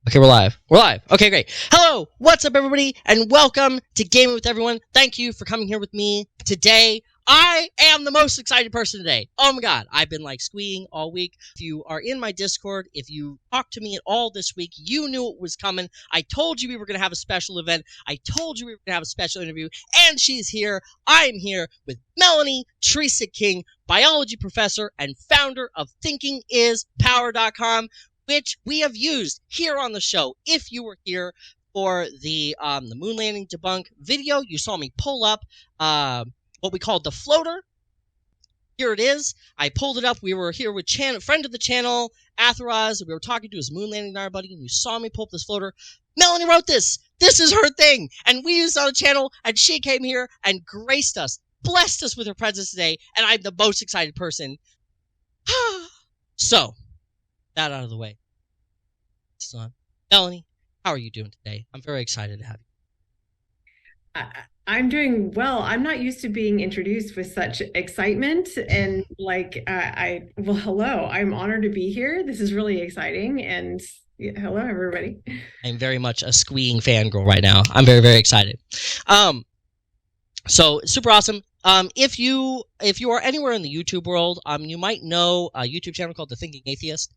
Okay, we're live. We're live. Okay, great. Hello, what's up, everybody, and welcome to Gaming with Everyone. Thank you for coming here with me today. I am the most excited person today. Oh my god, I've been like squeeing all week. If you are in my Discord, if you talked to me at all this week, you knew it was coming. I told you we were going to have a special event. I told you we were going to have a special interview, and she's here. I'm here with Melanie Trecek-King, biology professor and founder of thinkingispower.com. which we have used here on the show. If you were here for the moon landing debunk video, you saw me pull up what we called the floater. Here it is. I pulled it up. We were here with friend of the channel, Atheraz. We were talking to his moon landing denier buddy, and you saw me pull up this floater. Melanie wrote this. This is her thing. And we used it on the channel, and she came here and graced us, blessed us with her presence today, and I'm the most excited person. So, that out of the way. Melanie, how are you doing today? I'm very excited to have you. I'm doing well. I'm not used to being introduced with such excitement and well, hello. I'm honored to be here. This is really exciting. And hello, everybody. I'm very much a squeeing fangirl right now. I'm very, very excited. So super awesome. If you are anywhere in the YouTube world, you might know a YouTube channel called The Thinking Atheist.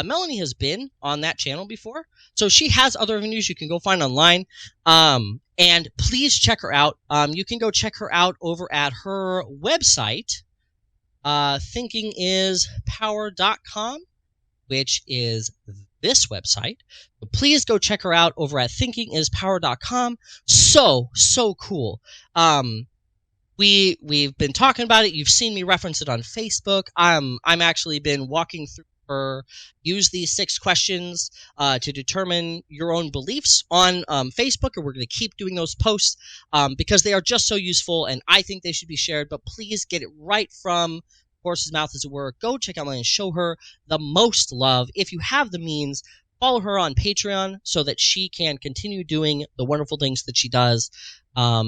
Melanie has been on that channel before, so she has other avenues you can go find online. And please check her out. You can go check her out over at her website, thinkingispower.com, which is this website. But please go check her out over at thinkingispower.com. So cool. We've been talking about it. You've seen me reference it on Facebook. I'm actually been walking through her use these 6 questions to determine your own beliefs on Facebook, and we're going to keep doing those posts because they are just so useful, and I think they should be shared. But please get it right from horse's mouth, as it were. Go check out Melanie and show her the most love. If you have the means, follow her on Patreon so that she can continue doing the wonderful things that she does.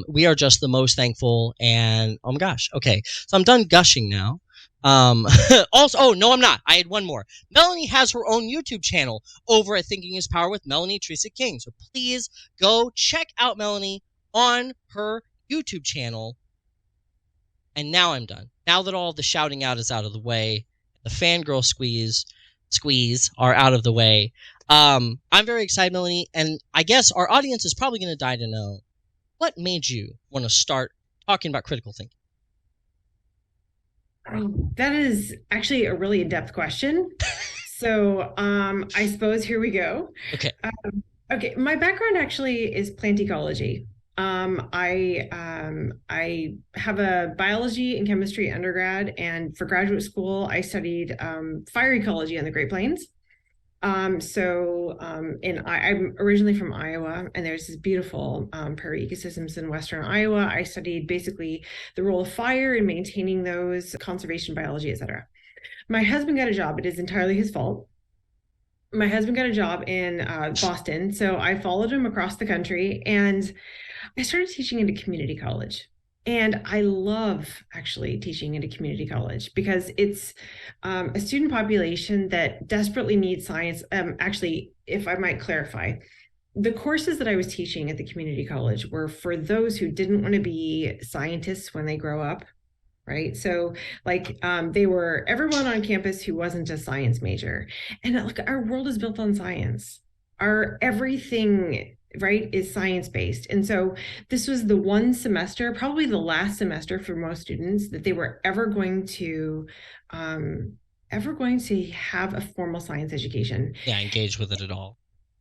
We are just the most thankful, and oh my gosh. Okay, so I'm done gushing now. Also, oh no, I'm not. I had one more. Melanie has her own YouTube channel over at Thinking Is Power with Melanie Trecek-King. So please go check out Melanie on her YouTube channel. And now I'm done. Now that all of the shouting out is out of the way, the fangirl squeeze are out of the way. I'm very excited, Melanie, and I guess our audience is probably going to die to know, what made you want to start talking about critical thinking? That is actually a really in-depth question. So I suppose here we go. Okay. Okay, my background actually is plant ecology. I have a biology and chemistry undergrad, and for graduate school, I studied fire ecology on the Great Plains. I'm originally from Iowa, and there's this beautiful prairie ecosystems in Western Iowa. I studied basically the role of fire in maintaining those, conservation biology, etc. My husband got a job. It is entirely his fault. My husband got a job in Boston, so I followed him across the country, and I started teaching at a community college. And I love actually teaching at a community college because it's a student population that desperately needs science. Actually, if I might clarify, the courses that I was teaching at the community college were for those who didn't want to be scientists when they grow up, right? So they were everyone on campus who wasn't a science major. And look, our world is built on science. Our everything, right, is science-based. And so this was the one semester, probably the last semester for most students, that they were ever going to have a formal science education. Yeah, engage with it at all.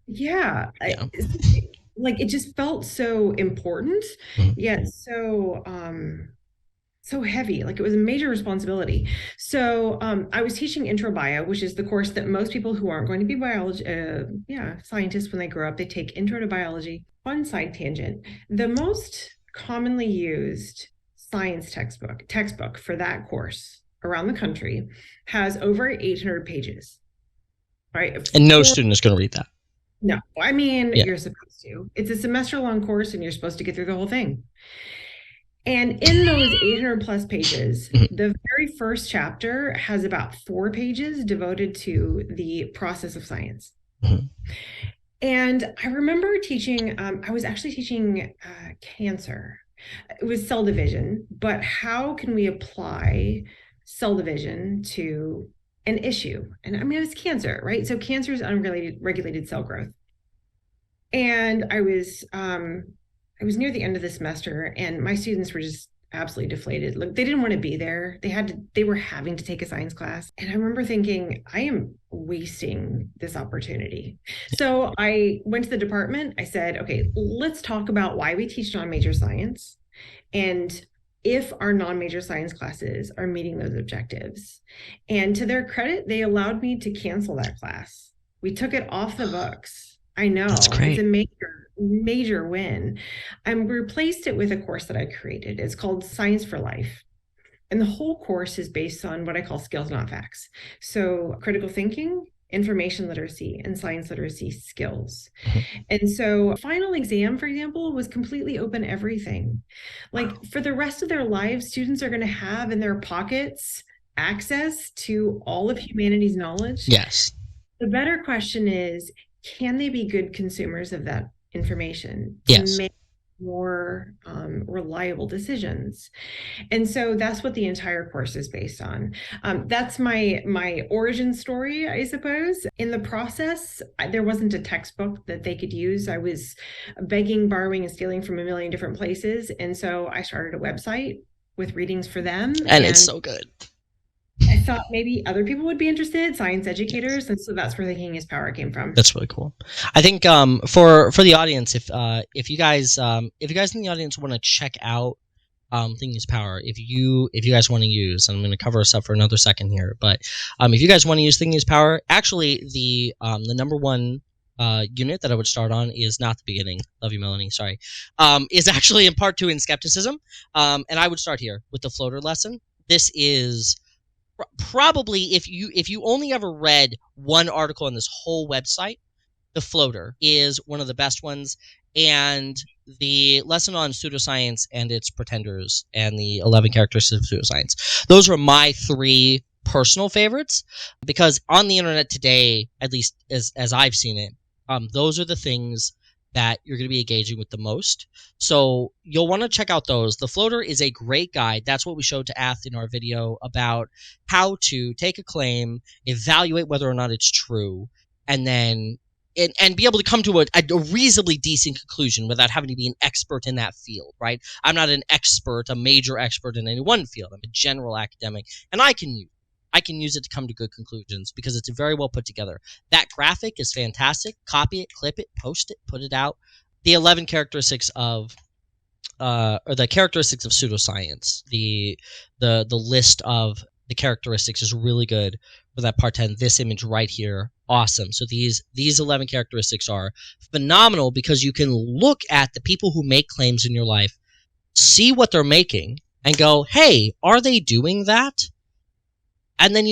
Yeah. It just felt so important, yet so heavy. Like, it was a major responsibility. So I was teaching intro bio, which is the course that most people who aren't going to be biology, scientists when they grow up, they take intro to biology. Fun side tangent. The most commonly used science textbook for that course around the country has over 800 pages, right? And no student is going to read that. No, I mean, You're supposed to. It's a semester-long course, and you're supposed to get through the whole thing. And in those 800 plus pages, the very first chapter has about 4 pages devoted to the process of science. And I remember teaching, I was actually teaching cancer. It was cell division, but how can we apply cell division to an issue? And I mean, it was cancer, right? So cancer is unregulated regulated cell growth. And I was near the end of the semester, and my students were just absolutely deflated. Like, they didn't want to be there. They were having to take a science class. And I remember thinking, I am wasting this opportunity. So I went to the department. I said, okay, let's talk about why we teach non-major science and if our non-major science classes are meeting those objectives. And to their credit, they allowed me to cancel that class. We took it off the books. I That's know it's a great. major, major win. I replaced it with a course that I created. It's called Science for Life. And the whole course is based on what I call skills, not facts. So critical thinking, information literacy, and science literacy skills. Mhm. And so final exam, for example, was completely open everything. Like for the rest of their lives, students are going to have in their pockets access to all of humanity's knowledge. Yes. The better question is, can they be good consumers of that information to Yes. make more reliable decisions? And so that's what the entire course is based on. That's my origin story, I suppose. In the process, there wasn't a textbook that they could use. I was begging, borrowing, and stealing from a million different places, and so I started a website with readings for them. And it's And so good. I thought maybe other people would be interested, science educators, and so that's where Thinking is Power came from. That's really cool. I think for the audience, if you guys in the audience want to check out Thinking is Power, if you guys want to use, and I'm going to cover us up for another second here, but if you guys want to use Thinking is Power, actually the number one unit that I would start on is not the beginning. Love you, Melanie. Sorry. Is actually in part 2 in skepticism, and I would start here with the floater lesson. This is probably, if you only ever read one article on this whole website, the floater is one of the best ones, and the lesson on pseudoscience and its pretenders and the 11 characteristics of pseudoscience. Those were my 3 personal favorites, because on the internet today, at least as I've seen it, those are the things that you're going to be engaging with the most. So you'll want to check out those. The floater is a great guide. That's what we showed to Ath in our video about how to take a claim, evaluate whether or not it's true, and then and be able to come to a reasonably decent conclusion without having to be an expert in that field, right? I'm not an expert, a major expert in any one field. I'm a general academic, and I can use it to come to good conclusions because it's very well put together. That graphic is fantastic. Copy it, clip it, post it, put it out. The 11 characteristics of or the characteristics of pseudoscience. The list of the characteristics is really good for that part 10. This image right here, awesome. So these 11 characteristics are phenomenal because you can look at the people who make claims in your life, see what they're making, and go, hey, are they doing that? And then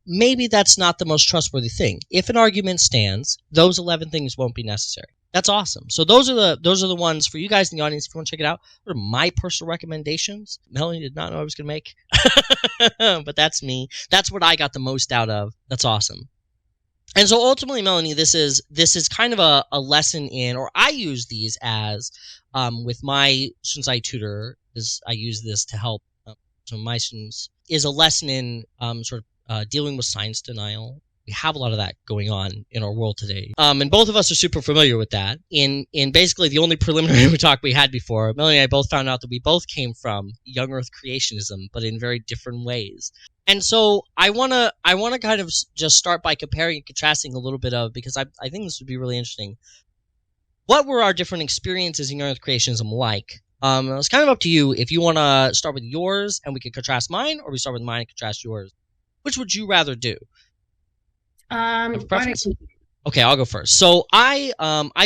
maybe that's not the most trustworthy thing. If an argument stands, those 11 things won't be necessary. That's awesome. So those are the ones for you guys in the audience. If you want to check it out, what are my personal recommendations? Melanie did not know I was going to make, but that's me. That's what I got the most out of. That's awesome. And so ultimately, Melanie, this is kind of a lesson in, or I use these as with my students I tutor, is I use this to help some of my students, is a lesson in dealing with science denial. We have a lot of that going on in our world today. And both of us are super familiar with that. In basically the only preliminary talk we had before, Melanie and I both found out that we both came from young earth creationism, but in very different ways. And so I wanna kind of just start by comparing and contrasting a little bit of, because I think this would be really interesting. What were our different experiences in young earth creationism like? It's kind of up to you if you want to start with yours and we can contrast mine, or we start with mine and contrast yours. Which would you rather do? Preference? Okay, I'll go first. So I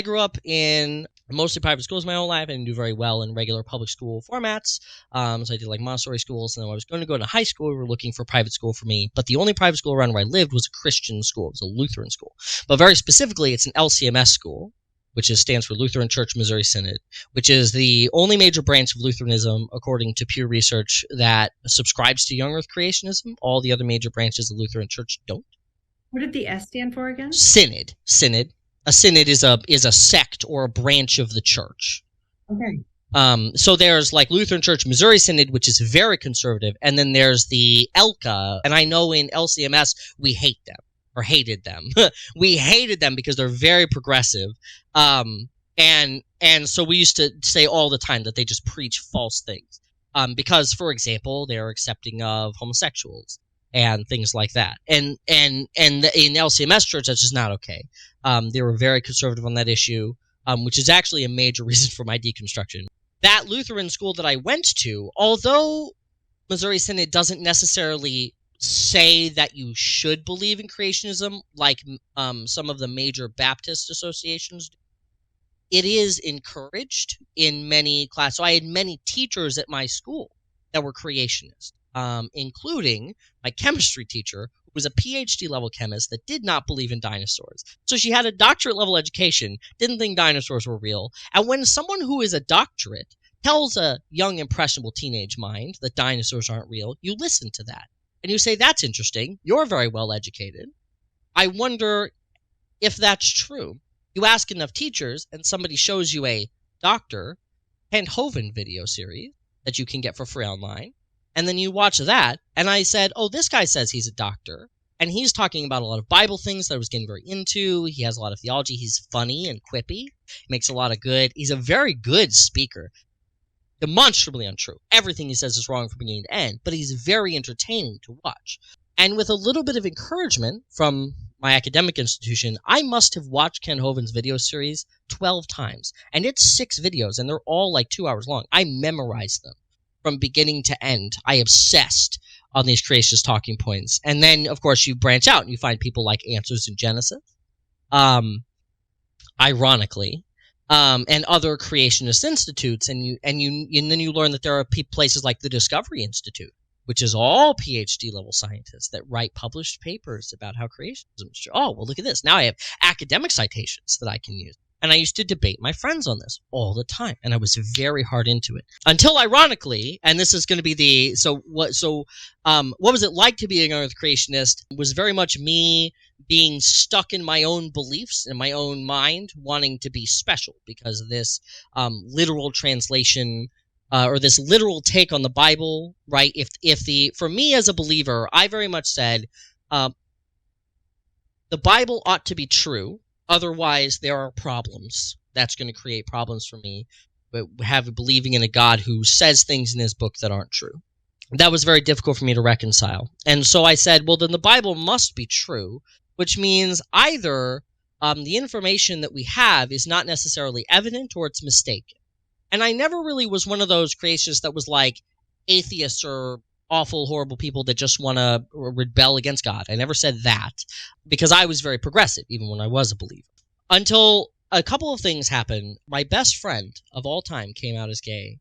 grew up in mostly private schools my whole life. I didn't do very well in regular public school formats. So I did like Montessori schools, and then when I was going to go to high school, we were looking for private school for me. But the only private school around where I lived was a Christian school. It was a Lutheran school. But very specifically, it's an LCMS school, which stands for Lutheran Church Missouri Synod, which is the only major branch of Lutheranism, according to Pew Research, that subscribes to young earth creationism. All the other major branches of Lutheran Church don't. What did the S stand for again? Synod. A synod is a sect or a branch of the church. Okay. So there's like Lutheran Church Missouri Synod, which is very conservative, and then there's the ELCA, and I know in LCMS we hate them, or hated them. We hated them because they're very progressive, and so we used to say all the time that they just preach false things, because, for example, they're accepting of homosexuals and things like that, and in LCMS Church that's just not okay. They were very conservative on that issue, which is actually a major reason for my deconstruction. That Lutheran school that I went to, although Missouri Synod doesn't necessarily say that you should believe in creationism like some of the major Baptist associations do, it is encouraged in many classes. So I had many teachers at my school that were creationists, including my chemistry teacher, who was a PhD level chemist that did not believe in dinosaurs. So she had a doctorate level education, didn't think dinosaurs were real. And when someone who is a doctorate tells a young, impressionable teenage mind that dinosaurs aren't real, you listen to that. And you say, that's interesting. You're very well educated. I wonder if that's true. You ask enough teachers, and somebody shows you a Dr. Kent Hovind video series that you can get for free online, and then you watch that, and I said, oh, this guy says he's a doctor, and he's talking about a lot of Bible things that I was getting very into. He has a lot of theology. He's funny and quippy. He makes a lot of good. He's a very good speaker. Demonstrably untrue. Everything he says is wrong from beginning to end, but he's very entertaining to watch. And with a little bit of encouragement from my academic institution, I must have watched Ken Hovind's video series 12 times. And it's 6 videos, and they're all like 2 hours long. I memorized them from beginning to end. I obsessed on these creationist talking points. And then, of course, you branch out and you find people like Answers in Genesis, ironically, and other creationist institutes. And then you learn that there are places like the Discovery Institute, which is all PhD level scientists that write published papers about how creationism is true. Oh, well, look at this. Now I have academic citations that I can use. And I used to debate my friends on this all the time, and I was very hard into it. Until, ironically, and this is going to be what was it like to be an earth creationist was very much me being stuck in my own beliefs, in my own mind, wanting to be special because of this literal translation or this literal take on the Bible, right? For me as a believer, I very much said the Bible ought to be true. Otherwise, there are problems. That's going to create problems for me. But believing in a God who says things in his book that aren't true. That was very difficult for me to reconcile. And so I said, well, then the Bible must be true, which means either the information that we have is not necessarily evident or it's mistaken. And I never really was one of those creationists that was like atheists or awful, horrible people that just want to rebel against God. I never said that because I was very progressive, even when I was a believer. Until a couple of things happened. My best friend of all time came out as gay,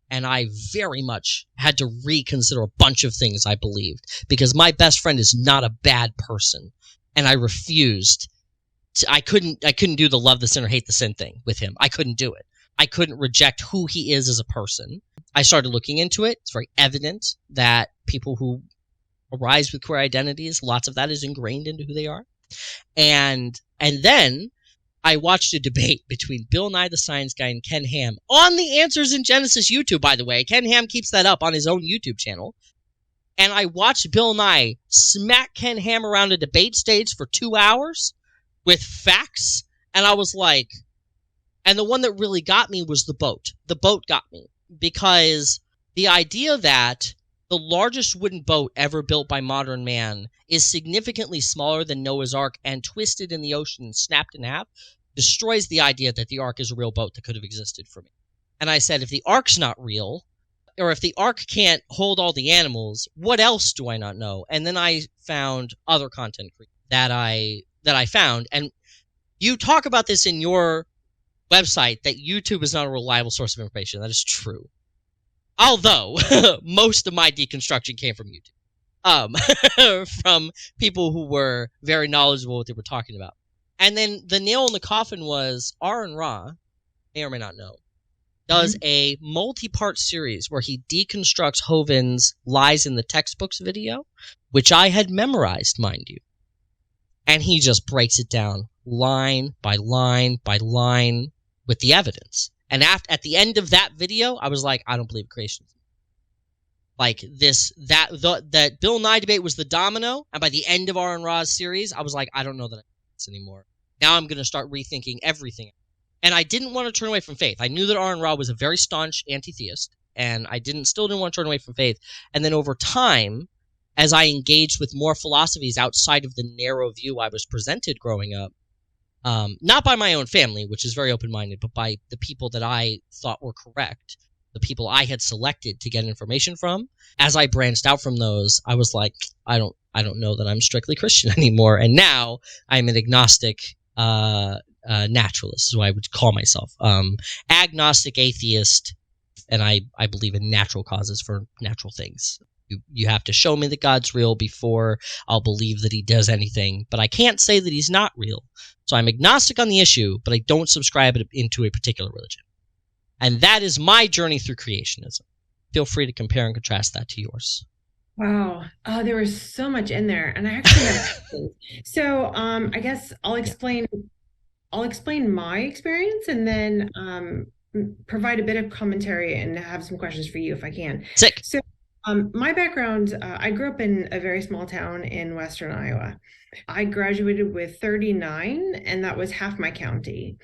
and I very much had to reconsider a bunch of things I believed because my best friend is not a bad person, and I refused. I couldn't do the love the sin or hate the sin thing with him. I couldn't do it. I couldn't reject who he is as a person. I started looking into it. It's very evident that people who arise with queer identities, lots of that is ingrained into who they are. And then I watched a debate between Bill Nye the Science Guy and Ken Ham on the Answers in Genesis YouTube, by the way. Ken Ham keeps that up on his own YouTube channel. And I watched Bill Nye smack Ken Ham around a debate stage for 2 hours with facts. And I was like, and the one that really got me was the boat. The boat got me because the idea that the largest wooden boat ever built by modern man is significantly smaller than Noah's Ark and twisted in the ocean and snapped in half destroys the idea that the Ark is a real boat that could have existed for me. And I said, if the Ark's not real, or if the Ark can't hold all the animals, what else do I not know? And then I found other content that I found. And you talk about this in your website that YouTube is not a reliable source of information. That is true. Although most of my deconstruction came from YouTube, from people who were very knowledgeable what they were talking about. And then the nail in the coffin was Aaron Ra, may or may not know, does a multi-part series where he deconstructs Hovind's Lies in the Textbooks video, which I had memorized, mind you. And he just breaks it down line by line by line with the evidence. And at the end of that video, I was like, I don't believe creation. Like that Bill Nye debate was the domino, and by the end of Aaron Ra's series, I was like, I don't know that I believe this anymore. Now I'm going to start rethinking everything. And I didn't want to turn away from faith. I knew that Aaron Ra was a very staunch anti-theist, and I still didn't want to turn away from faith. And then over time, as I engaged with more philosophies outside of the narrow view I was presented growing up, not by my own family, which is very open-minded, but by the people that I thought were correct, the people I had selected to get information from. As I branched out from those, I was like, I don't know that I'm strictly Christian anymore. And now I'm an agnostic naturalist, is what I would call myself. Agnostic atheist, and I believe in natural causes for natural things. You have to show me that God's real before I'll believe that he does anything, but I can't say that he's not real. So I'm agnostic on the issue, but I don't subscribe into a particular religion. And that is my journey through creationism. Feel free to compare and contrast that to yours. Wow. There was so much in there, and I actually have questions. So I guess I'll explain my experience, and then provide a bit of commentary and have some questions for you if I can. Sick. So my background, I grew up in a very small town in Western Iowa. I graduated with 39, and that was half my county.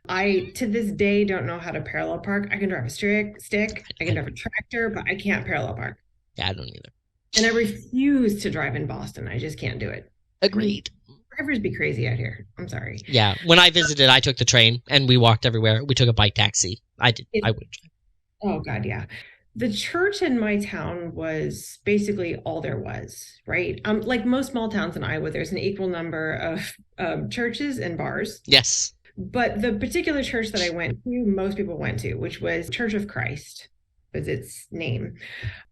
I, to this day, don't know how to parallel park. I can drive a stick, I can drive a tractor, but I can't parallel park. Yeah, I don't either. And I refuse to drive in Boston. I just can't do it. Agreed. Drivers be crazy out here. I'm sorry. Yeah, when I visited, I took the train, and we walked everywhere. We took a bike taxi. I would. Oh, God, yeah. The church in my town was basically all there was, right? Like most small towns in Iowa, there's an equal number of churches and bars. Yes. But the particular church that I went to, most people went to, which was Church of Christ, was its name.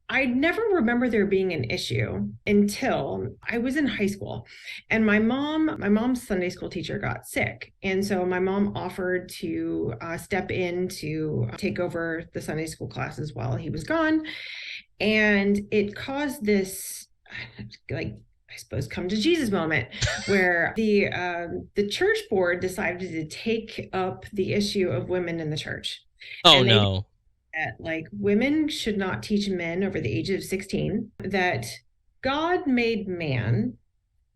I never remember there being an issue until I was in high school, and my mom's Sunday school teacher got sick. And so my mom offered to step in to take over the Sunday school classes while he was gone. And it caused this, like, I suppose, come to Jesus moment where the church board decided to take up the issue of women in the church. Oh, no. That, like, women should not teach men over the age of 16, that God made man,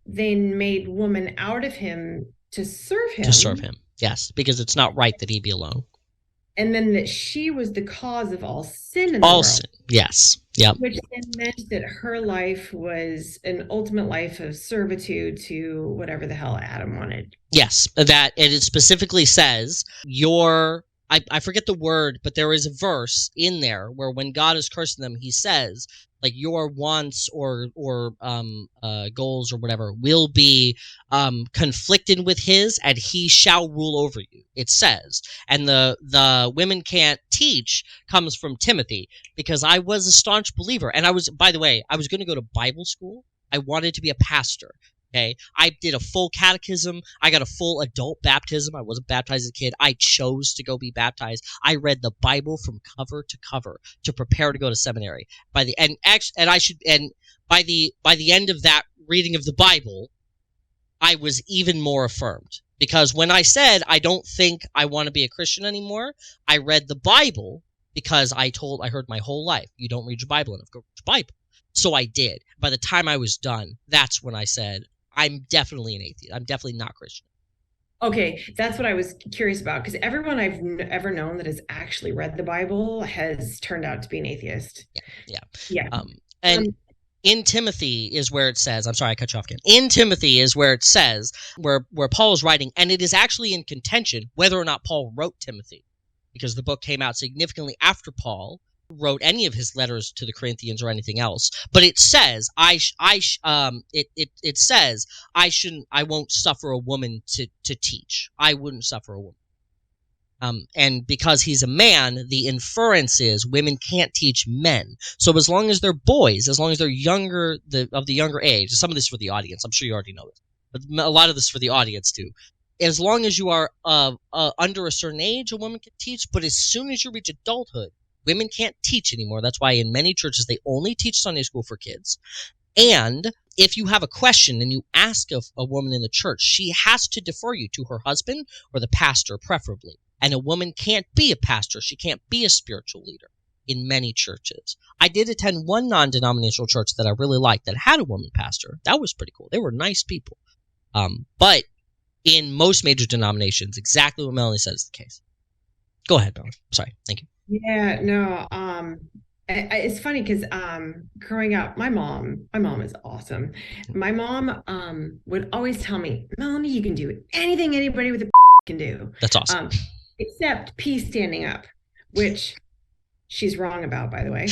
then made woman out of him to serve him. To serve him, yes, because it's not right that he be alone. And then that she was the cause of all sin in the world. All sin, yes. Yep. Which then meant that her life was an ultimate life of servitude to whatever the hell Adam wanted. Yes, that it specifically says I forget the word, but there is a verse in there where when God is cursing them, he says, like, your wants or goals or whatever will be conflicted with his, and he shall rule over you, it says. And the women can't teach comes from Timothy, because I was a staunch believer. And by the way, I was going to go to Bible school. I wanted to be a pastor. Okay, I did a full catechism. I got a full adult baptism. I wasn't baptized as a kid. I chose to go be baptized. I read the Bible from cover to cover to prepare to go to seminary. By the end of that reading of the Bible, I was even more affirmed, because when I said I don't think I want to be a Christian anymore, I read the Bible because I heard my whole life, you don't read your Bible enough. Go read your Bible. So I did. By the time I was done, that's when I said, I'm definitely an atheist. I'm definitely not Christian. Okay, that's what I was curious about, because everyone I've ever known that has actually read the Bible has turned out to be an atheist. Yeah. And in Timothy is where it says, I'm sorry, I cut you off again. In Timothy is where it says, where Paul is writing, and it is actually in contention whether or not Paul wrote Timothy, because the book came out significantly after Paul wrote any of his letters to the Corinthians or anything else. But it says, I won't suffer a woman to teach. I wouldn't suffer a woman. And because he's a man, the inference is women can't teach men. So as long as they're boys, as long as they're younger, of the younger age, some of this is for the audience, I'm sure you already know this, but a lot of this is for the audience too. As long as you are under a certain age, a woman can teach, but as soon as you reach adulthood, women can't teach anymore. That's why in many churches they only teach Sunday school for kids. And if you have a question and you ask a woman in the church, she has to defer you to her husband or the pastor, preferably. And a woman can't be a pastor. She can't be a spiritual leader in many churches. I did attend one non-denominational church that I really liked that had a woman pastor. That was pretty cool. They were nice people. But in most major denominations, exactly what Melanie said is the case. Go ahead, Melanie. Sorry. Thank you. Yeah, no. It's funny because growing up, my mom is awesome. My mom would always tell me, Melanie, you can do anything anybody with a can do, That's awesome. except pee standing up, which she's wrong about, by the way.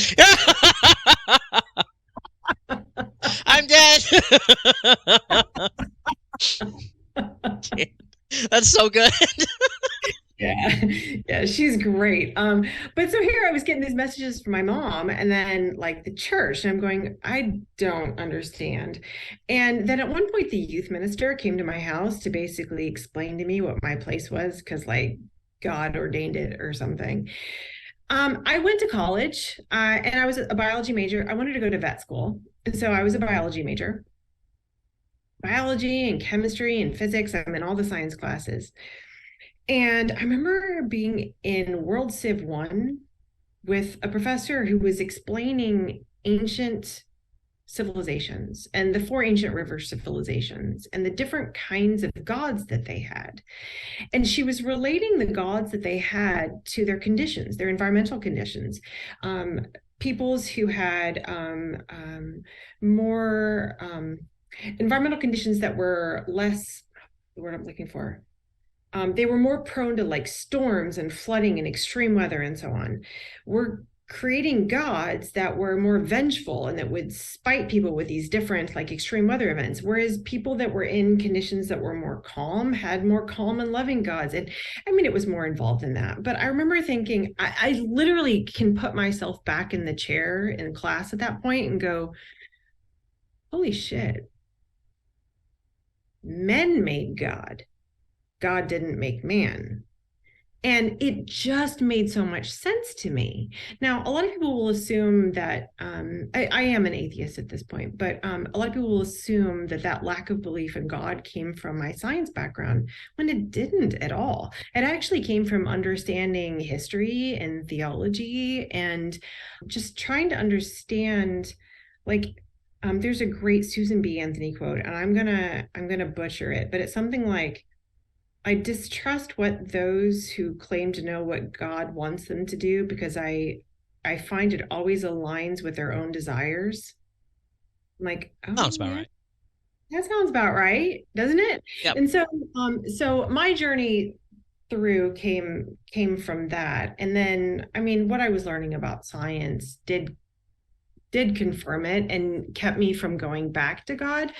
I'm dead. That's so good. Yeah, yeah, she's great. But so here I was getting these messages from my mom and then like the church, and I'm going, I don't understand. And then at one point, the youth minister came to my house to basically explain to me what my place was because like God ordained it or something. I went to college, and I was a biology major. I wanted to go to vet school, and so I was a biology major, biology and chemistry and physics. I'm in all the science classes. And I remember being in World Civ 1 with a professor who was explaining ancient civilizations and the four ancient river civilizations and the different kinds of gods that they had. And she was relating the gods that they had to their conditions, their environmental conditions. Peoples who had more environmental conditions that were less, the word I'm looking for, they were more prone to like storms and flooding and extreme weather and so on. We're creating gods that were more vengeful and that would spite people with these different like extreme weather events, whereas people that were in conditions that were more calm had more calm and loving gods. And I mean, it was more involved in that, but I remember thinking I literally can put myself back in the chair in class at that point and go, holy shit, men made God. God didn't make man. And it just made so much sense to me. Now, a lot of people will assume that I am an atheist at this point, but a lot of people will assume that that lack of belief in God came from my science background when it didn't at all. It actually came from understanding history and theology and just trying to understand, like, there's a great Susan B. Anthony quote, and I'm gonna butcher it, but it's something like, I distrust what those who claim to know what God wants them to do because I find it always aligns with their own desires. I'm like, oh Sounds about yeah, right. that sounds about right, doesn't it? Yep. And so so my journey through came from that. And then I mean what I was learning about science did confirm it and kept me from going back to God.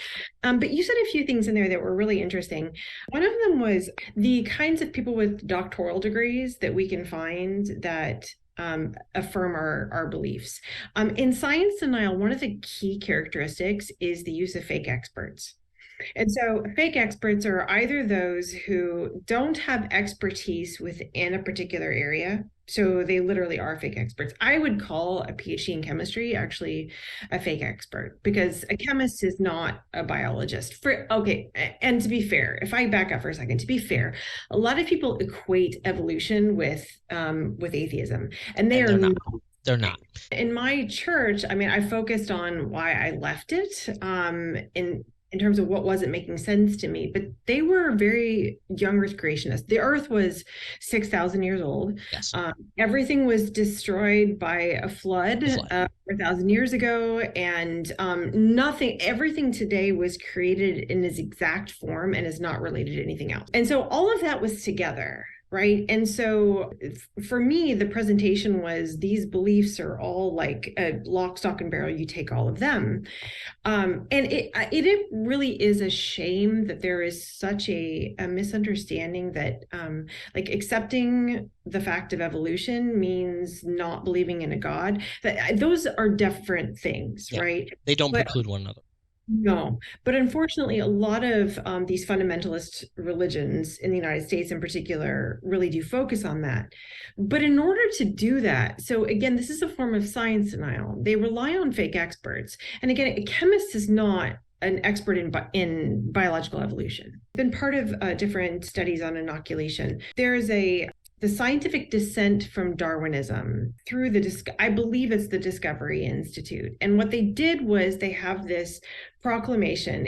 But you said a few things in there that were really interesting. One of them was the kinds of people with doctoral degrees that we can find that affirm our beliefs. In science denial, one of the key characteristics is the use of fake experts. And so fake experts are either those who don't have expertise within a particular area. So they literally are fake experts. I would call a PhD in chemistry actually a fake expert because a chemist is not a biologist. Okay, and to be fair, if I back up for a second, to be fair, a lot of people equate evolution with atheism, and they And are they're not. not. They're not. In my church, I mean, I focused on why I left it, in terms of what wasn't making sense to me, but they were very young earth creationists. The earth was 6,000 years old. Yes. Everything was destroyed by a flood, The flood. 4,000 years ago. And everything today was created in its exact form and is not related to anything else. And so all of that was together. Right. And so for me, the presentation was these beliefs are all like a lock, stock, and barrel. You take all of them. And it really is a shame that there is such a misunderstanding that like accepting the fact of evolution means not believing in a God. That those are different things, Yeah. right? They don't But preclude one another. no, but unfortunately, a lot of these fundamentalist religions in the United States, in particular, really do focus on that. But in order to do that, so again, this is a form of science denial. They rely on fake experts, and again, a chemist is not an expert in biological evolution. Been part of different studies on inoculation. There is the scientific descent from Darwinism through I believe it's the Discovery Institute. And what they did was they have this proclamation.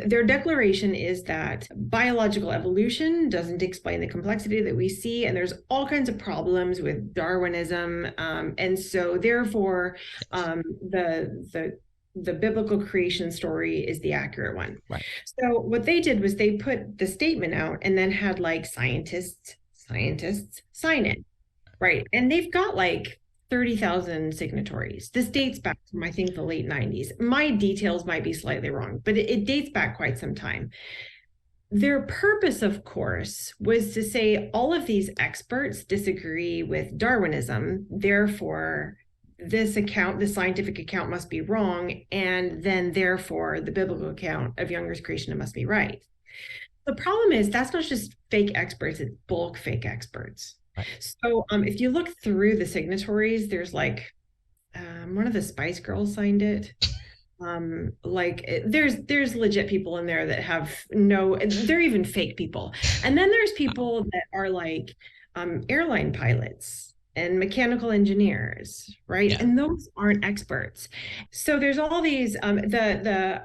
Their declaration is that biological evolution doesn't explain the complexity that we see, and there's all kinds of problems with Darwinism. And so therefore, the biblical creation story is the accurate one. Right. So what they did was they put the statement out and then had like scientists sign it. Right. And they've got like 30,000 signatories. This dates back from, I think, the late 90s. My details might be slightly wrong, but it dates back quite some time. Their purpose, of course, was to say all of these experts disagree with Darwinism. Therefore, this scientific account must be wrong. And then, therefore, the biblical account of Younger's creation must be right. The problem is that's not just fake experts, it's bulk fake experts. Right. So if you look through the signatories, there's like one of the Spice Girls signed it. There's legit people in there that have they're even fake people. And then there's people that are like airline pilots and mechanical engineers, right? Yeah. And those aren't experts. So there's all these, the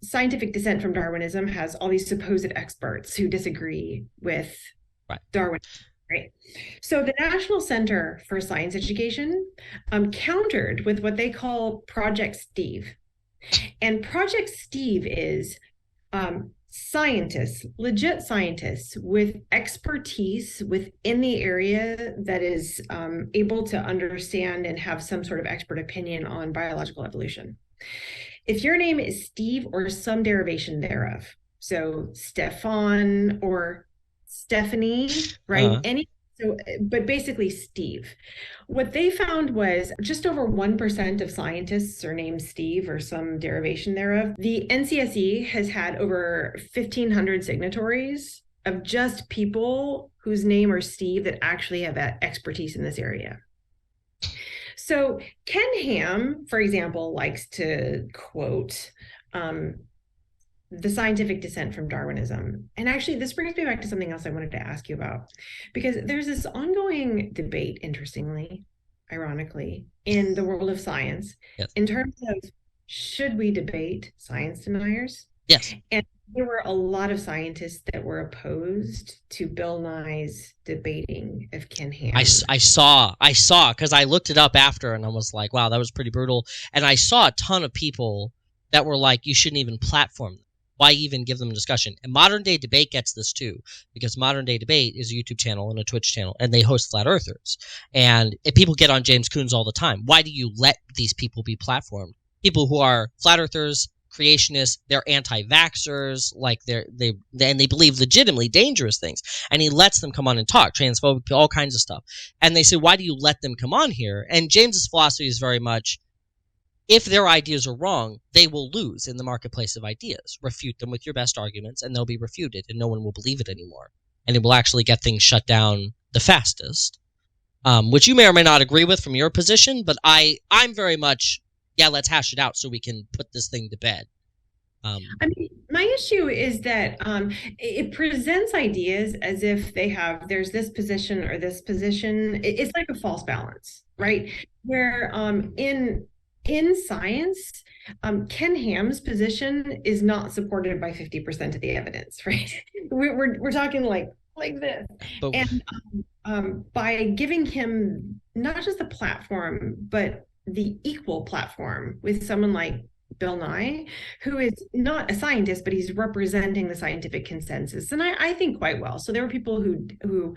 scientific descent from Darwinism has all these supposed experts who disagree with Darwin, right? So the National Center for Science Education countered with what they call Project Steve. And Project Steve is scientists, legit scientists with expertise within the area that is able to understand and have some sort of expert opinion on biological evolution. If your name is Steve or some derivation thereof, so Stefan or Stephanie, right? But basically Steve. What they found was just over 1% of scientists are named Steve or some derivation thereof. The NCSE has had over 1,500 signatories of just people whose name are Steve that actually have that expertise in this area. So Ken Ham, for example, likes to quote the scientific descent from Darwinism. And actually, this brings me back to something else I wanted to ask you about, because there's this ongoing debate, interestingly, ironically, in the world of science, yes, in terms of should we debate science deniers? Yes. And there were a lot of scientists that were opposed to Bill Nye's debating of Ken Ham. I saw, because I looked it up after and I was like, wow, that was pretty brutal. And I saw a ton of people that were like, you shouldn't even platform them. Why even give them a discussion? And Modern Day Debate gets this too, because Modern Day Debate is a YouTube channel and a Twitch channel, and they host flat earthers. And people get on James Coons all the time. Why do you let these people be platformed? People who are flat earthers, creationists, they're anti-vaxxers, like they believe legitimately dangerous things. And he lets them come on and talk, transphobic, all kinds of stuff. And they say, why do you let them come on here? And James's philosophy is very much, if their ideas are wrong, they will lose in the marketplace of ideas. Refute them with your best arguments, and they'll be refuted, and no one will believe it anymore. And it will actually get things shut down the fastest, which you may or may not agree with from your position, but I'm very much, yeah, let's hash it out so we can put this thing to bed. I mean, my issue is that it presents ideas as if there's this position or this position. It's like a false balance, right? Where in science, Ken Ham's position is not supported by 50% of the evidence, right? We're talking like this. But, and by giving him not just the platform, but the equal platform with someone like Bill Nye, who is not a scientist, but he's representing the scientific consensus, and I think quite well. So there were people who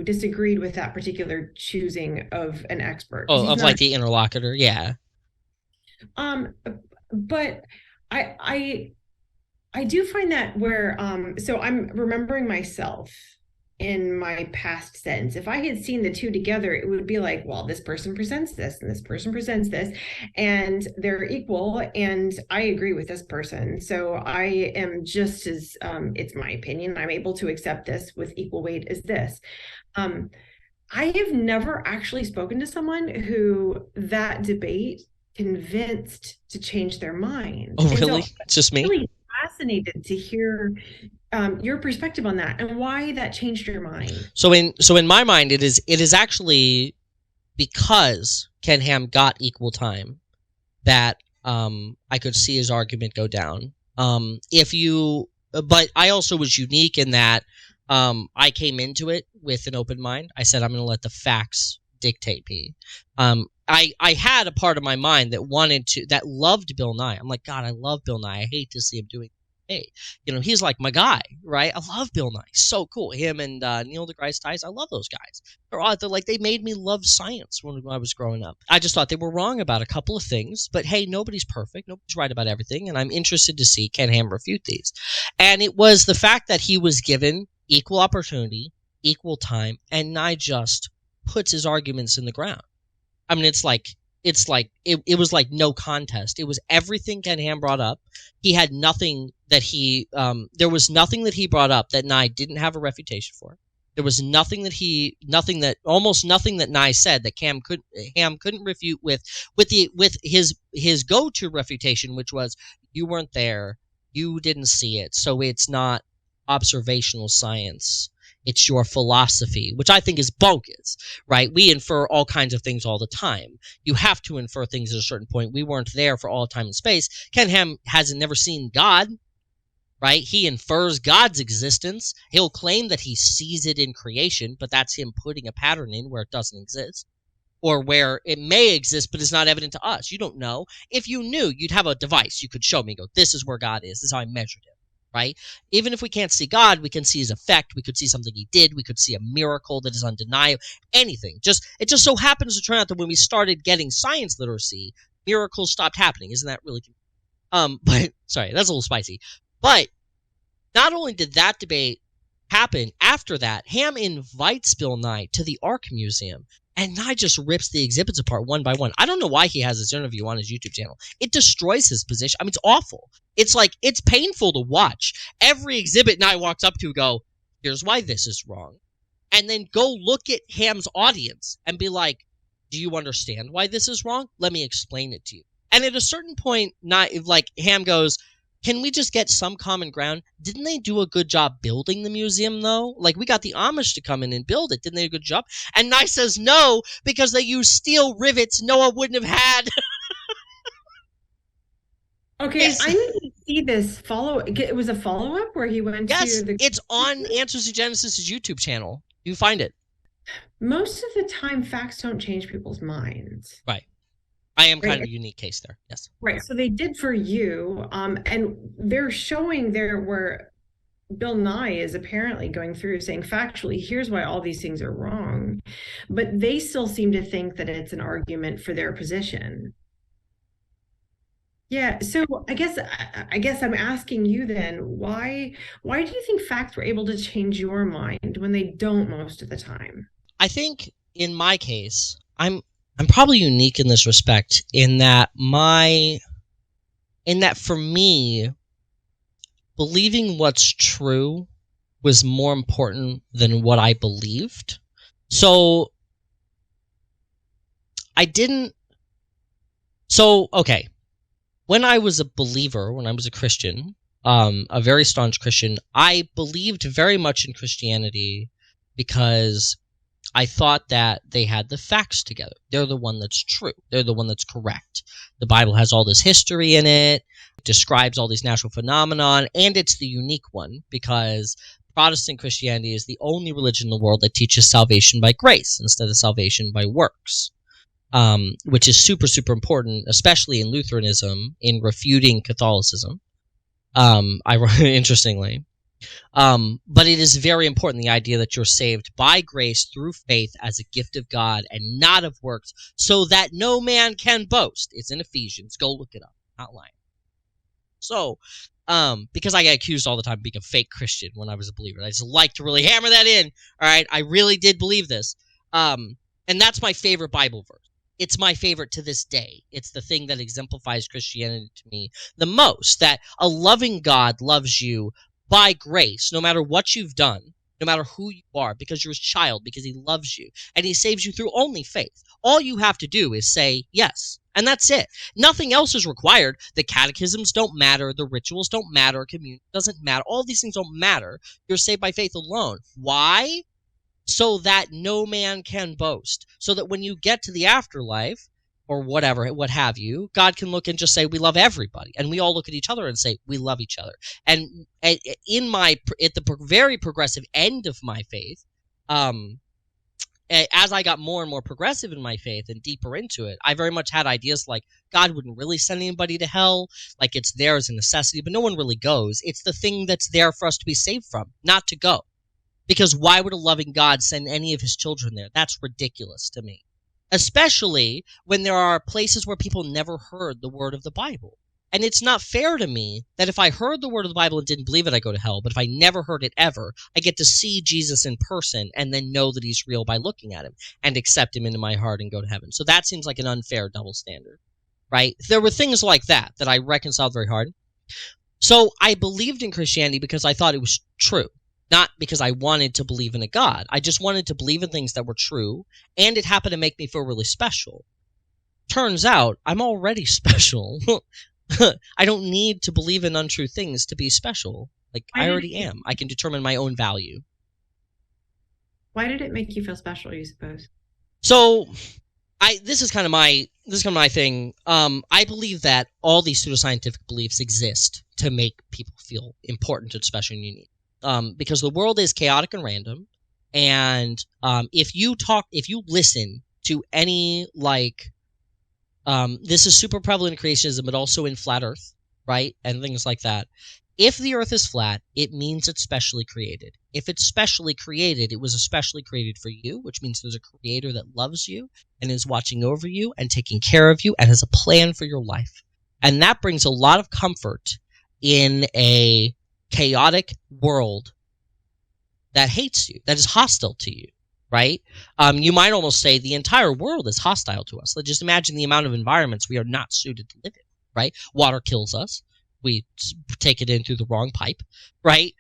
disagreed with that particular choosing of an expert. Oh, of like the interlocutor, yeah. But I do find that where so I'm remembering myself in my past sentence. If I had seen the two together, it would be like, well, this person presents this and this person presents this, and they're equal, and I agree with this person. So I am just as, it's my opinion, I'm able to accept this with equal weight as this. I have never actually spoken to someone who that debate convinced to change their mind. Oh, And so really? It's just I'm me? really fascinated to hear your perspective on that and why that changed your mind. So in my mind, it is actually because Ken Ham got equal time that I could see his argument go down. But I also was unique in that I came into it with an open mind. I said I'm going to let the facts dictate me. I had a part of my mind that loved Bill Nye. I'm like, God, I love Bill Nye. I hate to see him doing. Hey, he's like my guy, right? I love Bill Nye. So cool. Him and Neil deGrasse Tyson. I love those guys. They made me love science when I was growing up. I just thought they were wrong about a couple of things, but hey, nobody's perfect. Nobody's right about everything, and I'm interested to see Ken Ham refute these. And it was the fact that he was given equal opportunity, equal time, and Nye just puts his arguments in the ground. I mean, it was like no contest. It was everything Ken Ham brought up. He had nothing there was nothing that he brought up that Nye didn't have a refutation for. There was almost nothing that Nye said that Ham couldn't refute with his go-to refutation, which was, you weren't there, you didn't see it, so it's not observational science. It's your philosophy, which I think is bogus, right? We infer all kinds of things all the time. You have to infer things at a certain point. We weren't there for all time and space. Ken Ham hasn't never seen God, right? He infers God's existence. He'll claim that he sees it in creation, but that's him putting a pattern in where it doesn't exist, or where it may exist but is not evident to us. You don't know. If you knew, you'd have a device. You could show me, go, this is where God is. This is how I measured him. Right? Even if we can't see God, we can see his effect. We could see something he did. We could see a miracle that is undeniable. Anything. It just so happens to turn out that when we started getting science literacy, miracles stopped happening. Isn't that really? But sorry, that's a little spicy. But not only did that debate happen, after that, Ham invites Bill Nye to the Ark Museum. And Nye just rips the exhibits apart one by one. I don't know why he has this interview on his YouTube channel. It destroys his position. I mean, it's awful. It's painful to watch. Every exhibit Nye walks up to go, here's why this is wrong. And then go look at Ham's audience and be like, do you understand why this is wrong? Let me explain it to you. And at a certain point, Ham goes, can we just get some common ground? Didn't they do a good job building the museum, though? Like, we got the Amish to come in and build it. Didn't they do a good job? And Nye says no, because they used steel rivets Noah wouldn't have had. Okay, I need to see this follow. It was a follow-up where he went Yes, to the. it's on Answers to Genesis' YouTube channel. You find it. Most of the time, facts don't change people's minds. Right. I am kind Right. of a unique case there. Yes. Right. So they did for you. And they're showing there where Bill Nye is apparently going through saying factually, here's why all these things are wrong. But they still seem to think that it's an argument for their position. Yeah, so I guess I'm asking you then, why do you think facts were able to change your mind when they don't most of the time? I think in my case, I'm probably unique in this respect in that for me, believing what's true was more important than what I believed. So okay. When I was a believer, when I was a Christian, a very staunch Christian, I believed very much in Christianity because I thought that they had the facts together. They're the one that's true. They're the one that's correct. The Bible has all this history in it, describes all these natural phenomenon, and it's the unique one because Protestant Christianity is the only religion in the world that teaches salvation by grace instead of salvation by works. Which is super, super important, especially in Lutheranism, in refuting Catholicism, interestingly. But it is very important, the idea that you're saved by grace through faith as a gift of God and not of works, so that no man can boast. It's in Ephesians. Go look it up. Not lying. So, because I get accused all the time of being a fake Christian when I was a believer. I just like to really hammer that in. All right, I really did believe this. And that's my favorite Bible verse. It's my favorite to this day. It's the thing that exemplifies Christianity to me the most, that a loving God loves you by grace, no matter what you've done, no matter who you are, because you're his child, because he loves you, and he saves you through only faith. All you have to do is say yes. And that's it. Nothing else is required. The catechisms don't matter. The rituals don't matter. Communion doesn't matter. All these things don't matter. You're saved by faith alone. Why? So that no man can boast. So that when you get to the afterlife, or whatever, what have you, God can look and just say, we love everybody. And we all look at each other and say, we love each other. And at the very progressive end of my faith, as I got more and more progressive in my faith and deeper into it, I very much had ideas like God wouldn't really send anybody to hell, like it's there as a necessity, but no one really goes. It's the thing that's there for us to be saved from, not to go. Because why would a loving God send any of his children there? That's ridiculous to me. Especially when there are places where people never heard the word of the Bible. And it's not fair to me that if I heard the word of the Bible and didn't believe it, I go to hell. But if I never heard it ever, I get to see Jesus in person and then know that he's real by looking at him and accept him into my heart and go to heaven. So that seems like an unfair double standard, right? There were things like that I reconciled very hard. So I believed in Christianity because I thought it was true. Not because I wanted to believe in a God. I just wanted to believe in things that were true, and it happened to make me feel really special. Turns out, I'm already special. I don't need to believe in untrue things to be special. Like, I already am. I can determine my own value. Why did it make you feel special, you suppose? So, this is kind of my thing. I believe that all these pseudoscientific beliefs exist to make people feel important and special and unique. Because the world is chaotic and random, and if you listen to any, this is super prevalent in creationism, but also in flat Earth, right, and things like that. If the Earth is flat, it means it's specially created. If it's specially created, it was especially created for you, which means there's a creator that loves you and is watching over you and taking care of you and has a plan for your life. And that brings a lot of comfort in a chaotic world that hates you, that is hostile to you, right? You might almost say the entire world is hostile to us. Let's just imagine the amount of environments we are not suited to live in, right? Water kills us. We take it in through the wrong pipe, right?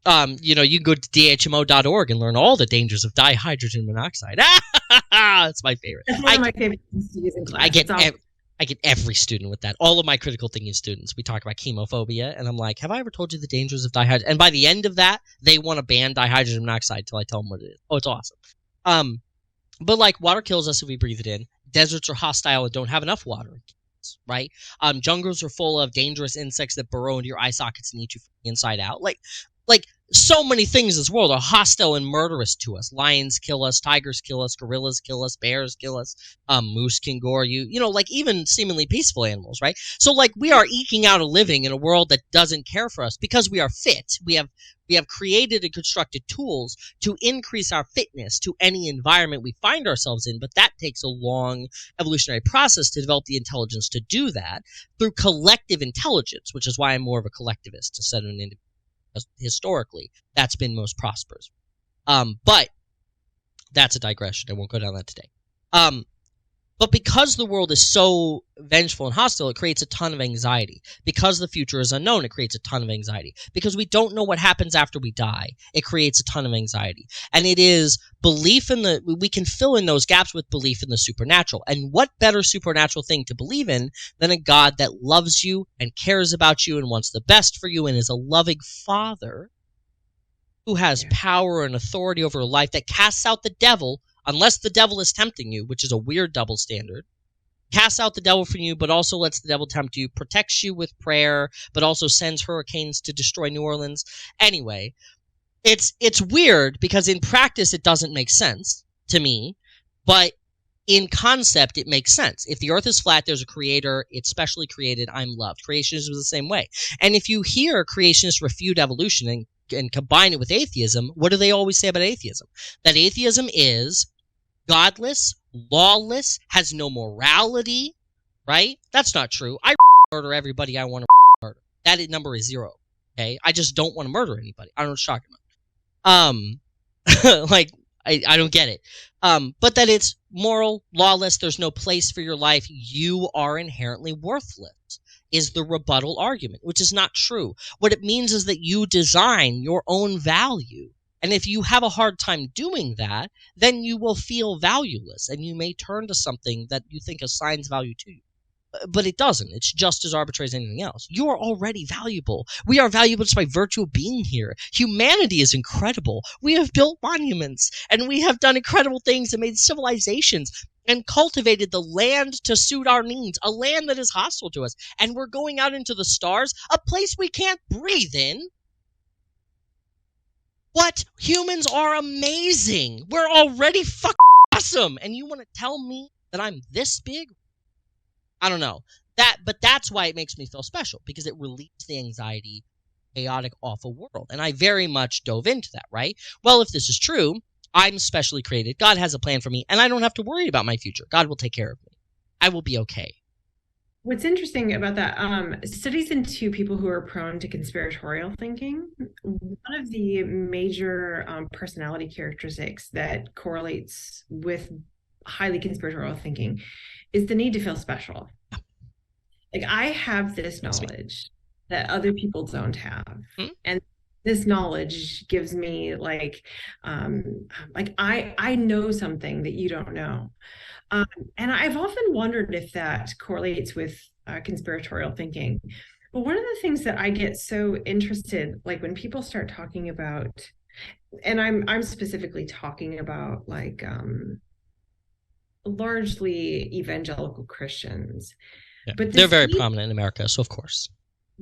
You can go to dhmo.org and learn all the dangers of dihydrogen monoxide. That's my favorite. That's one of my favorite things to use in class. I get every student with that. All of my critical thinking students, we talk about chemophobia, and I'm like, have I ever told you the dangers of dihydrogen? And by the end of that, they want to ban dihydrogen monoxide until I tell them what it is. Oh, it's awesome. But water kills us if we breathe it in. Deserts are hostile and don't have enough water, right? Jungles are full of dangerous insects that burrow into your eye sockets and eat you from the inside out. Like so many things in this world are hostile and murderous to us. Lions kill us, tigers kill us, gorillas kill us, bears kill us, moose can gore you. Even seemingly peaceful animals, right? So we are eking out a living in a world that doesn't care for us because we are fit. We have created and constructed tools to increase our fitness to any environment we find ourselves in, but that takes a long evolutionary process to develop the intelligence to do that through collective intelligence, which is why I'm more of a collectivist instead of an individual. Historically, that's been most prosperous. But that's a digression. I won't go down that today. But because the world is so vengeful and hostile, it creates a ton of anxiety. Because the future is unknown, it creates a ton of anxiety. Because we don't know what happens after we die, it creates a ton of anxiety. And it is belief in we can fill in those gaps with belief in the supernatural. And what better supernatural thing to believe in than a God that loves you and cares about you and wants the best for you and is a loving father who has power and authority over life, that casts out the devil unless the devil is tempting you, which is a weird double standard. Casts out the devil from you, but also lets the devil tempt you, protects you with prayer, but also sends hurricanes to destroy New Orleans. Anyway, it's weird because in practice it doesn't make sense to me, but in concept it makes sense. If the earth is flat, there's a creator, it's specially created, I'm loved. Creationism is the same way. And if you hear creationists refute evolution and combine it with atheism, what do they always say about atheism? That atheism is godless, lawless, has no morality, right? That's not true. I murder everybody I want to murder. That number is 0, okay? I just don't want to murder anybody. I don't know what you're talking about. I don't get it. But that it's moral, lawless, there's no place for your life, you are inherently worthless, is the rebuttal argument, which is not true. What it means is that you design your own value. And if you have a hard time doing that, then you will feel valueless, and you may turn to something that you think assigns value to you. but it doesn't. It's just as arbitrary as anything else. You are already valuable. We are valuable just by virtue of being here. Humanity is incredible. We have built monuments, and we have done incredible things and made civilizations and cultivated the land to suit our needs, a land that is hostile to us. And we're going out into the stars, a place we can't breathe in. What? Humans are amazing. We're already fucking awesome. And you want to tell me that I'm this big? I don't know. But that's why it makes me feel special, because it relieves the anxiety, chaotic, awful world. And I very much dove into that, right? Well, if this is true, I'm specially created. God has a plan for me, and I don't have to worry about my future. God will take care of me. I will be okay. What's interesting about that, studies into people who are prone to conspiratorial thinking, one of the major personality characteristics that correlates with highly conspiratorial thinking is the need to feel special. Like, I have this knowledge that other people don't have. And this knowledge gives me like I know something that you don't know. And I've often wondered if that correlates with conspiratorial thinking. But one of the things that I get so interested, like when people start talking about, and I'm specifically talking about like largely evangelical Christians. Yeah. But they're very prominent in America, so of course.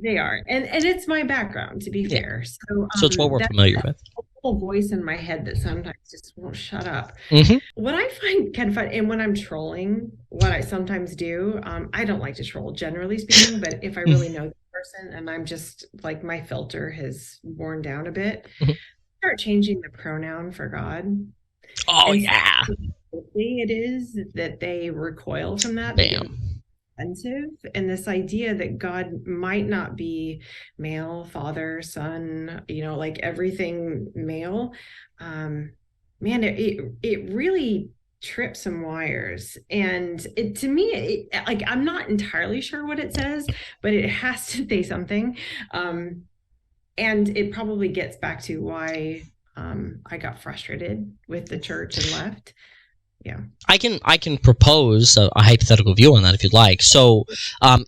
They are. And it's my background, to be fair. So it's what we're familiar with. Little voice in my head that sometimes just won't shut up. Mm-hmm. What I find kind of fun, and when I'm trolling, what I sometimes do, I don't like to troll, generally speaking, but if I really know the person and I'm just like, my filter has worn down a bit, start changing the pronoun for God. Oh, and yeah. It is that they recoil from that. Bam. Offensive, and this idea that God might not be male, father, son, like everything male, man, it really trips some wires. And it, to me, like, I'm not entirely sure what it says, but it has to say something. And it probably gets back to why I got frustrated with the church and left. Yeah, I can propose a hypothetical view on that if you'd like. So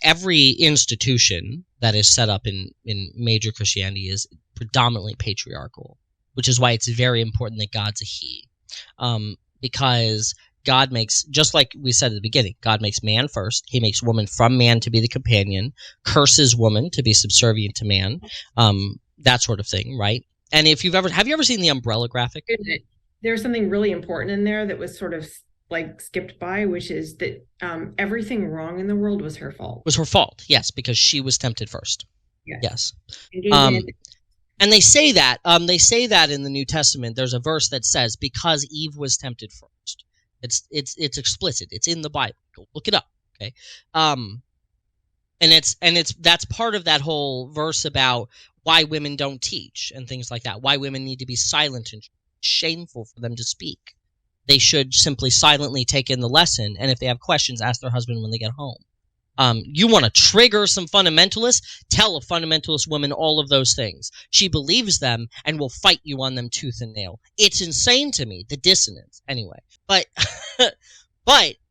every institution that is set up in major Christianity is predominantly patriarchal, which is why it's very important that God's a he. Because God makes, just like we said at the beginning, God makes man first. He makes woman from man to be the companion, curses woman to be subservient to man, that sort of thing, right? And have you ever seen the umbrella graphic? There's something really important in there that was sort of like skipped by, which is that everything wrong in the world was her fault. Was her fault, yes, because she was tempted first. Yes. And they say that in the New Testament. There's a verse that says, because Eve was tempted first. It's explicit. It's in the Bible. Go look it up. Okay. And that's part of that whole verse about why women don't teach and things like that. Why women need to be silent and shameful for them to speak. They should simply silently take in the lesson, and if they have questions, ask their husband when they get home. You want to trigger some fundamentalists? Tell a fundamentalist woman all of those things. She believes them and will fight you on them tooth and nail. It's insane to me, the dissonance. Anyway, but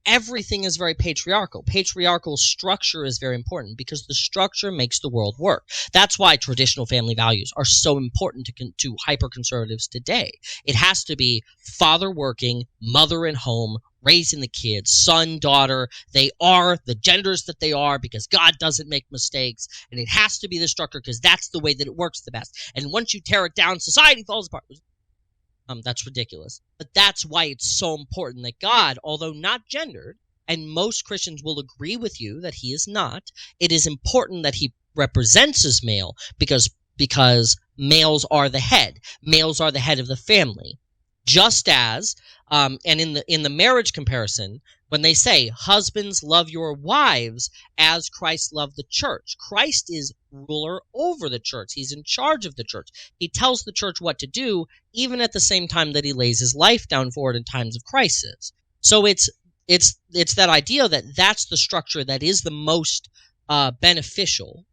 everything is very patriarchal. Patriarchal structure is very important because the structure makes the world work. That's why traditional family values are so important to hyper-conservatives today. It has to be father working, mother at home, raising the kids, son, daughter. They are the genders that they are because God doesn't make mistakes. And it has to be the structure because that's the way that it works the best. And once you tear it down, society falls apart. That's ridiculous. But that's why it's so important that God, although not gendered, and most Christians will agree with you that he is not, it is important that he represents as male because males are the head. Males are the head of the family. Just as, and in the marriage comparison, when they say, husbands, love your wives as Christ loved the church. Christ is ruler over the church. He's in charge of the church. He tells the church what to do, even at the same time that he lays his life down for it in times of crisis. So it's that idea that that's the structure that is the most beneficial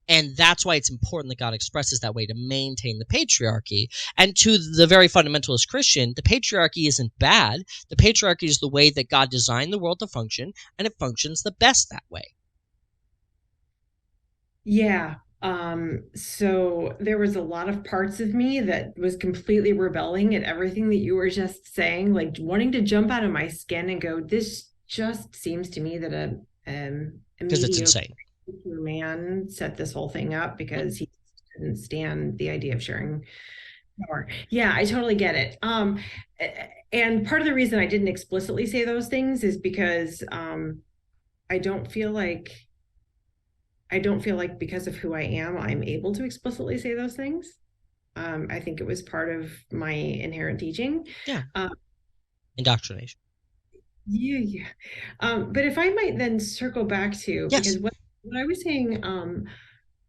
And that's why it's important that God expresses that way to maintain the patriarchy. And to the very fundamentalist Christian, the patriarchy isn't bad. The patriarchy is the way that God designed the world to function, and it functions the best that way. Yeah. So there was a lot of parts of me that was completely rebelling at everything that you were just saying, like wanting to jump out of my skin and go, this just seems to me that a Because it's mediocre insane. man set this whole thing up because he didn't stand the idea of sharing power. Yeah, I totally get it. And part of the reason I didn't explicitly say those things is because I don't feel like I don't feel like because of who I am, I'm able to explicitly say those things. I think it was part of my inherent teaching. Yeah. Uh, Indoctrination. yeah, yeah. But if I might then circle back to, Yes. because what I was saying,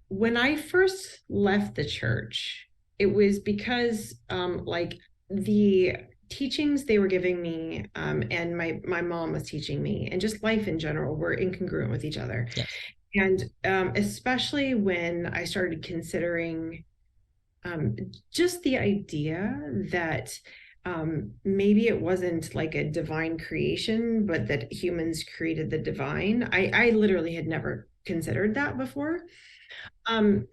when I first left the church, it was because like the teachings they were giving me and my mom was teaching me and just life in general were incongruent with each other. Yes. And especially when I started considering um, just the idea that maybe it wasn't like a divine creation, but that humans created the divine. I literally had never considered that before. Um,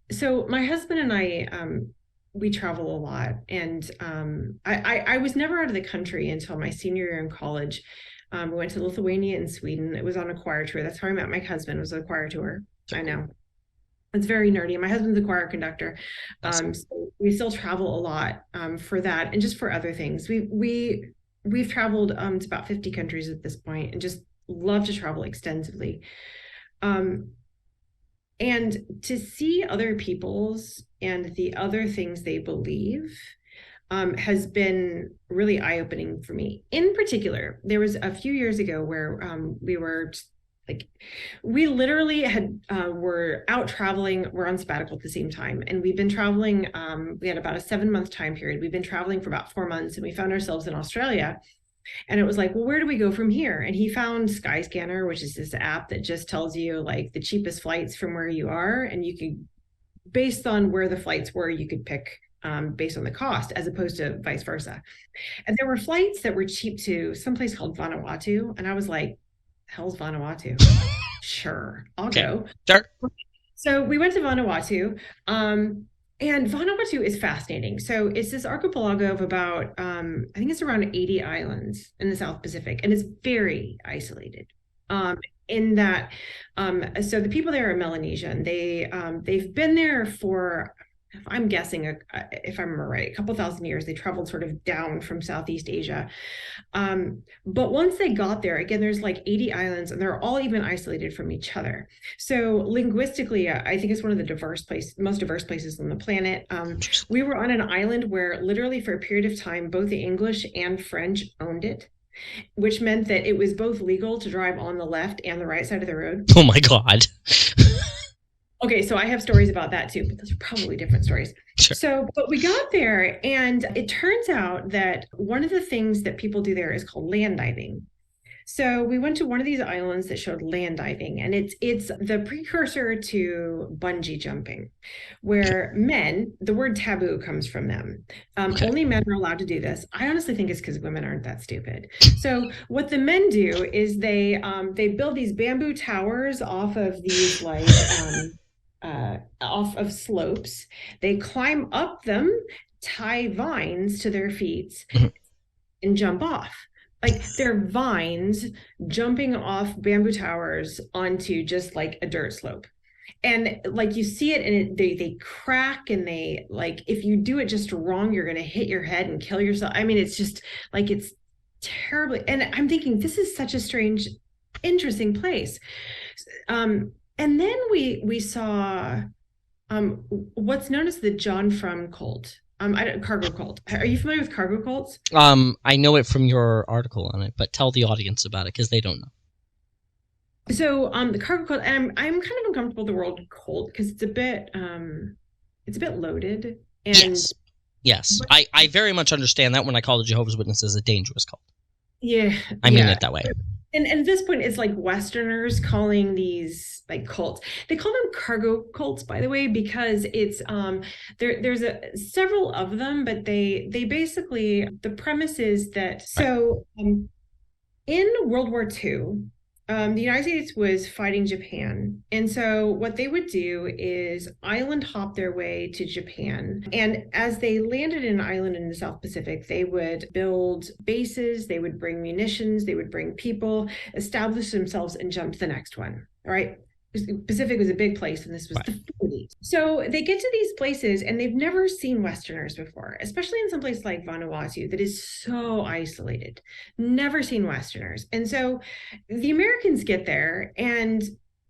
so my husband and I, we travel a lot, and I was never out of the country until my senior year in college. We went to Lithuania and Sweden. It was on a choir tour. That's how I met my husband. Was a choir tour. So I cool. know it's very nerdy. My husband's a choir conductor, Awesome. so we still travel a lot for that and just for other things. We've traveled to about 50 countries at this point, and just love to travel extensively. Um, and to see other people's and the other things they believe has been really eye-opening for me. In particular, there was a few years ago where we were like, we literally had were out traveling. We're on sabbatical at the same time, and we've been traveling. We had about a 7 month time period. We've been traveling for about 4 months, and we found ourselves in Australia. And it was like, well, where do we go from here? And he found Skyscanner, which is this app that just tells you like the cheapest flights from where you are. And you could, based on where the flights were, you could pick based on the cost as opposed to vice versa. And there were flights that were cheap to someplace called Vanuatu. And I was like, hell's Vanuatu? Sure, I'll Okay. go. Sure. So we went to Vanuatu. And Vanuatu is fascinating. So it's this archipelago of about, I think it's around 80 islands in the South Pacific, and it's very isolated. In that, so the people there are Melanesian. They've been there for, I'm guessing, if I remember right, a couple thousand years. They traveled sort of down from Southeast Asia. But once they got there, again, there's like 80 islands, and they're all even isolated from each other. So linguistically, I think it's one of the most diverse places on the planet. We were on an island where literally for a period of time, both the English and French owned it, which meant that it was both legal to drive on the left and the right side of the road. Oh my God. Okay, so I have stories about that too, but those are probably different stories. Sure. So, but we got there, and it turns out that one of the things that people do there is called land diving. So we went to one of these islands that showed land diving, and it's the precursor to bungee jumping, where men, the word taboo comes from them. Okay. Only men are allowed to do this. I honestly think it's because women aren't that stupid. So what the men do is they build these bamboo towers off of these like off of slopes. They climb up them, tie vines to their feet, and jump off. Like they're vines jumping off bamboo towers onto just like a dirt slope. And like you see it, and they crack, and they like if you do it just wrong, you're going to hit your head and kill yourself. I mean, it's just like it's terribly. And I'm thinking this is such a strange, interesting place. And then we saw what's known as the John Frum cult. Cargo cult. Are you familiar with cargo cults? I know it from your article on it, but tell the audience about it because they don't know. So the cargo cult, and I'm kind of uncomfortable with the word cult because it's a bit loaded. And yes. I very much understand that when I call the Jehovah's Witnesses a dangerous cult. yeah, I mean it that way. And at this point, it's like Westerners calling these like cults. They call them cargo cults, by the way, because it's there's several of them, but they basically, the premise is that Right. in World War II, the United States was fighting Japan. And so what they would do is island hop their way to Japan. And as they landed in an island in the South Pacific, they would build bases, they would bring munitions, they would bring people, establish themselves, and jump to the next one. All right. Pacific was a big place, and this was Right. the 40s. So they get to these places and they've never seen Westerners before, especially in some place like Vanuatu that is so isolated. Never seen Westerners. And so the Americans get there and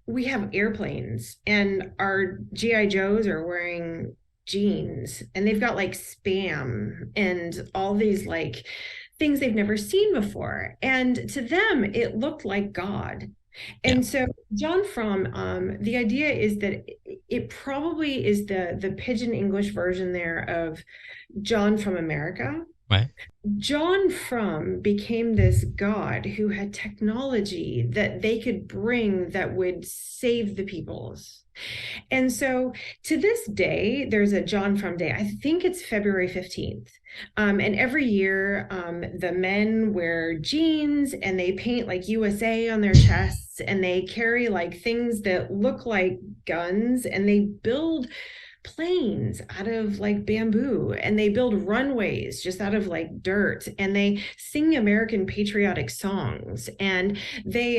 we have airplanes and our GI Joes are wearing jeans and they've got like spam and all these like things they've never seen before. And to them, it looked like God. Yeah. And so John Frum, the idea is that it probably is the pidgin English version there of John from America. Right. John Frum became this god who had technology that they could bring that would save the peoples. And so to this day, there's a John Frum Day. I think it's February 15th. And every year, the men wear jeans and they paint like USA on their chests and they carry like things that look like guns and they build planes out of like bamboo and they build runways just out of like dirt and they sing American patriotic songs and they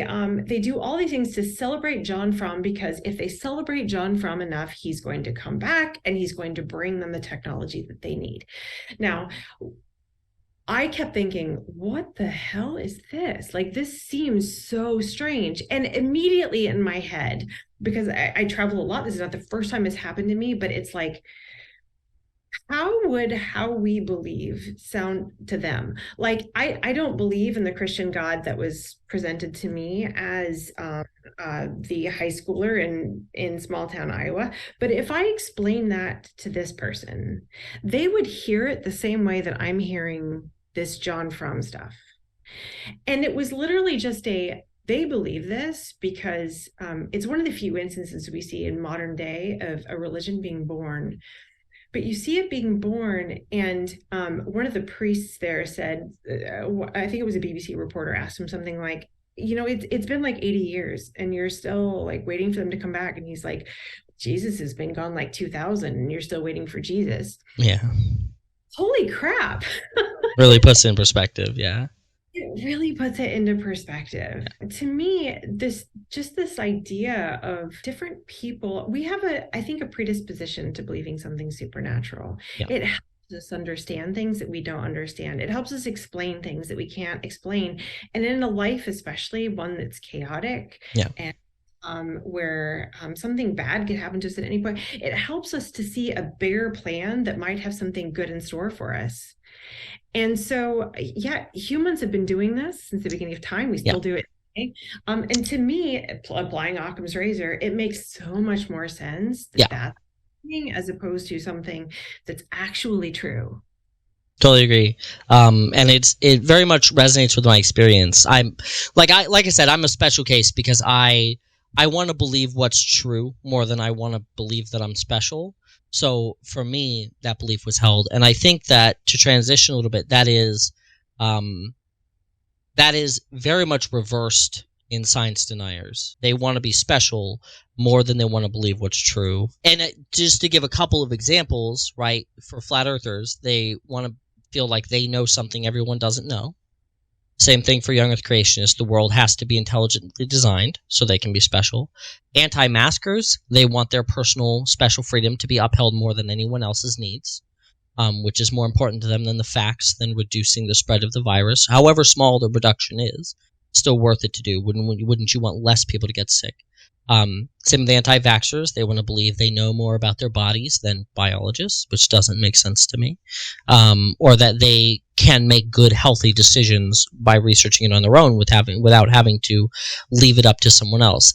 do all these things to celebrate John Frum, because if they celebrate John Frum enough, he's going to come back and he's going to bring them the technology that they need. Now, I kept thinking, what the hell is this? Like, this seems so strange. And immediately in my head, because I travel a lot, this is not the first time it's happened to me, but it's like, how would how we believe sound to them? Like, I don't believe in the Christian God that was presented to me as the high schooler in small town Iowa. But if I explain that to this person, they would hear it the same way that I'm hearing this John Frum stuff. And it was literally just they believe this because it's one of the few instances we see in modern day of a religion being born. But you see it being born, and one of the priests there said, I think it was a BBC reporter asked him something like, it's been like 80 years and you're still like waiting for them to come back. And he's like, Jesus has been gone like 2000 and you're still waiting for Jesus. Yeah. Holy crap. Really puts it in perspective. Yeah. It really puts it into perspective. Yeah. To me, this idea of different people, we have I think a predisposition to believing something supernatural. Yeah. It helps us understand things that we don't understand. It helps us explain things that we can't explain. And in a life, especially one that's chaotic, yeah. and where something bad could happen to us at any point, it helps us to see a bigger plan that might have something good in store for us. And so, yeah, humans have been doing this since the beginning of time. We still do it today. And to me, applying Occam's razor, it makes so much more sense that that's happening as opposed to something that's actually true. Totally agree. And it very much resonates with my experience. I'm like I said, I'm a special case because I want to believe what's true more than I want to believe that I'm special. So for me, that belief was held. And I think that, to transition a little bit, that is very much reversed in science deniers. They want to be special more than they want to believe what's true. And just to give a couple of examples, right, for flat earthers, they want to feel like they know something everyone doesn't know. Same thing for young earth creationists. The world has to be intelligently designed so they can be special. Anti-maskers, they want their personal special freedom to be upheld more than anyone else's needs, which is more important to them than the facts, than reducing the spread of the virus. However small the reduction is, still worth it to do. Wouldn't you want less people to get sick? Same with the anti-vaxxers. They want to believe they know more about their bodies than biologists, which doesn't make sense to me. Or that they can make good, healthy decisions by researching it on their own without having to leave it up to someone else.